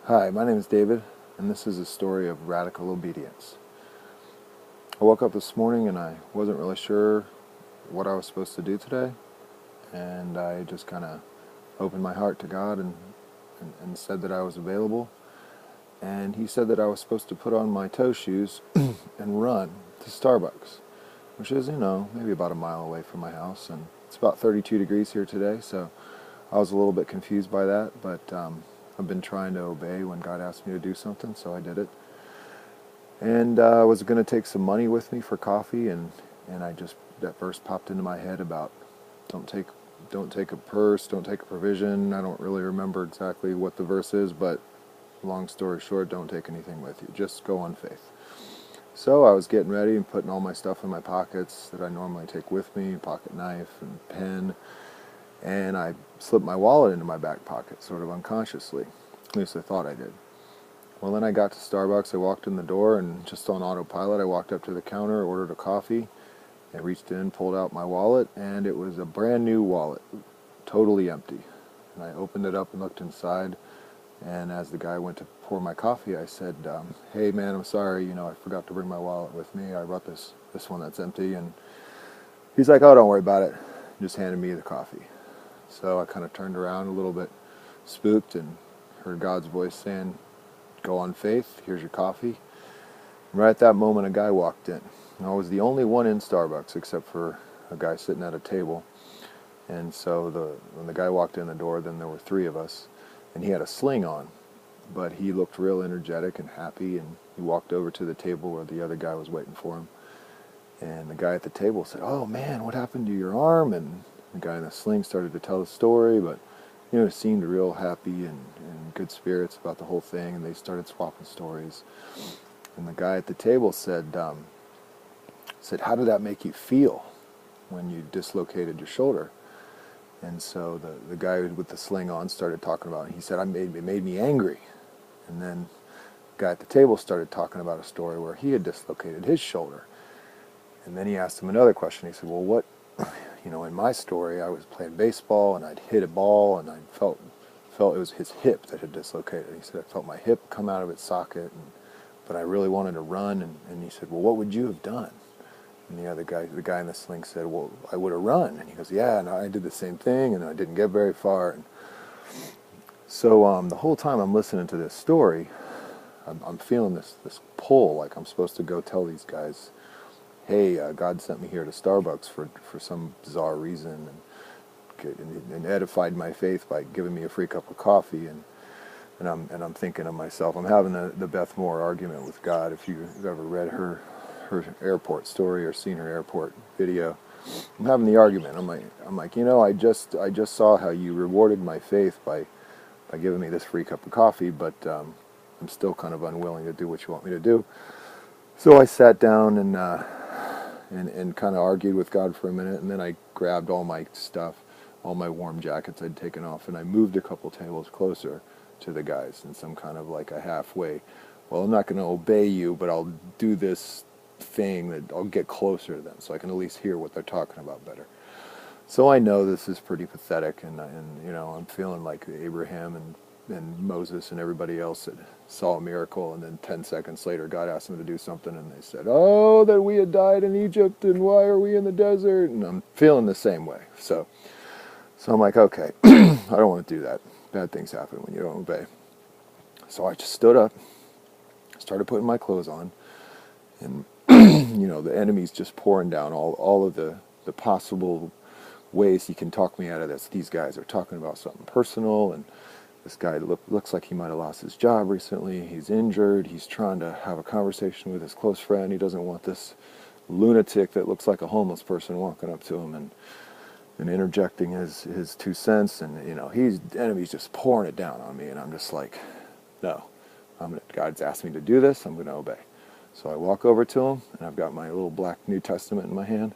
Hi, my name is David, and this is a story of radical obedience. I woke up this morning and I wasn't really sure what I was supposed to do today, and I just kind of opened my heart to God and said that I was available. And He said that I was supposed to put on my toe shoes and run to Starbux, which is, maybe about a mile away from my house, and it's about 32 degrees here today, so I was a little bit confused by that, but I've been trying to obey when God asked me to do something, so I did it. And I was going to take some money with me for coffee, and that verse popped into my head about don't take a purse, don't take a provision. I don't really remember exactly what the verse is, but long story short, don't take anything with you. Just go on faith. So I was getting ready and putting all my stuff in my pockets that I normally take with me, pocket knife and pen, and I slipped my wallet into my back pocket, sort of unconsciously. At least I thought I did. Well, then I got to Starbucks, I walked in the door, and just on autopilot, I walked up to the counter, ordered a coffee, and reached in, pulled out my wallet, and it was a brand new wallet, totally empty. And I opened it up and looked inside, and as the guy went to pour my coffee, I said, hey man, I'm sorry, I forgot to bring my wallet with me. I brought this one that's empty, and he's like, oh, don't worry about it. He just handed me the coffee. So I kind of turned around a little bit spooked and heard God's voice saying, go on faith, here's your coffee. And right at that moment, a guy walked in. And I was the only one in Starbucks except for a guy sitting at a table. And so when the guy walked in the door, then there were three of us, and he had a sling on. But he looked real energetic and happy, and he walked over to the table where the other guy was waiting for him. And the guy at the table said, oh man, what happened to your arm? And the guy in the sling started to tell the story, but seemed real happy and in good spirits about the whole thing, and they started swapping stories. And the guy at the table said, how did that make you feel when you dislocated your shoulder? And so the guy with the sling on started talking about it. He said, it made me angry. And then the guy at the table started talking about a story where he had dislocated his shoulder. And then he asked him another question. He said, well, what, in my story, I was playing baseball and I'd hit a ball and I felt it was his hip that had dislocated. He said, I felt my hip come out of its socket, but I really wanted to run. And he said, well, what would you have done? And the guy in the sling said, well, I would have run. And he goes, yeah, and I did the same thing, and I didn't get very far. And so the whole time I'm listening to this story, I'm feeling this pull, like I'm supposed to go tell these guys, hey, God sent me here to Starbucks for some bizarre reason, and edified my faith by giving me a free cup of coffee. And I'm thinking to myself, I'm having the Beth Moore argument with God. If you've ever read her airport story or seen her airport video, I'm having the argument. I'm like, I just saw how you rewarded my faith by giving me this free cup of coffee, but I'm still kind of unwilling to do what you want me to do. So I sat down and kind of argued with God for a minute, and then I grabbed all my stuff, all my warm jackets I'd taken off, and I moved a couple tables closer to the guys in some kind of like a halfway, well, I'm not going to obey you, but I'll do this thing that I'll get closer to them so I can at least hear what they're talking about better. So I know this is pretty pathetic, and I'm feeling like Abraham and Moses and everybody else that saw a miracle, and then 10 seconds later God asked them to do something, and they said, oh, that we had died in Egypt, and why are we in the desert? And I'm feeling the same way. So I'm like, okay, I don't want to do that. Bad things happen when you don't obey. So I just stood up, started putting my clothes on, and the enemy's just pouring down all of the possible ways he can talk me out of this. These guys are talking about something personal, and this guy looks like he might have lost his job recently. He's injured. He's trying to have a conversation with his close friend. He doesn't want this lunatic that looks like a homeless person walking up to him and interjecting his 2 cents. And the enemy's just pouring it down on me, and I'm just like, no, God's asked me to do this. I'm going to obey. So I walk over to him, and I've got my little black New Testament in my hand,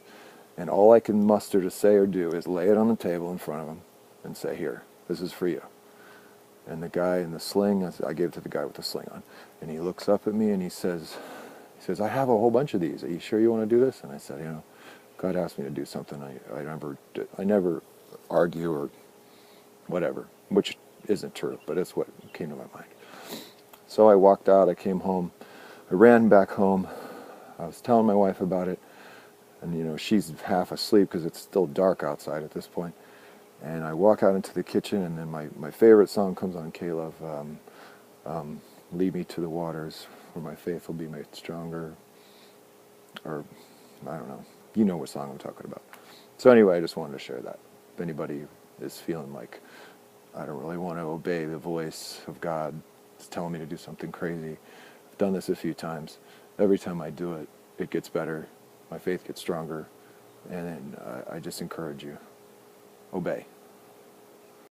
and all I can muster to say or do is lay it on the table in front of him and say, here, this is for you. And the guy in the sling, I gave it to the guy with the sling on, and he looks up at me and he says, I have a whole bunch of these. Are you sure you want to do this? And I said, God asked me to do something. I never argue or whatever, which isn't true, but it's what came to my mind. So I walked out, I came home, I ran back home, I was telling my wife about it, and she's half asleep because it's still dark outside at this point. And I walk out into the kitchen, and then my favorite song comes on, K-Love, Lead Me to the Waters, where my faith will be made stronger, or I don't know. You know what song I'm talking about. So anyway, I just wanted to share that. If anybody is feeling like, I don't really want to obey the voice of God, it's telling me to do something crazy. I've done this a few times. Every time I do it, it gets better. My faith gets stronger. And I just encourage you. Obey.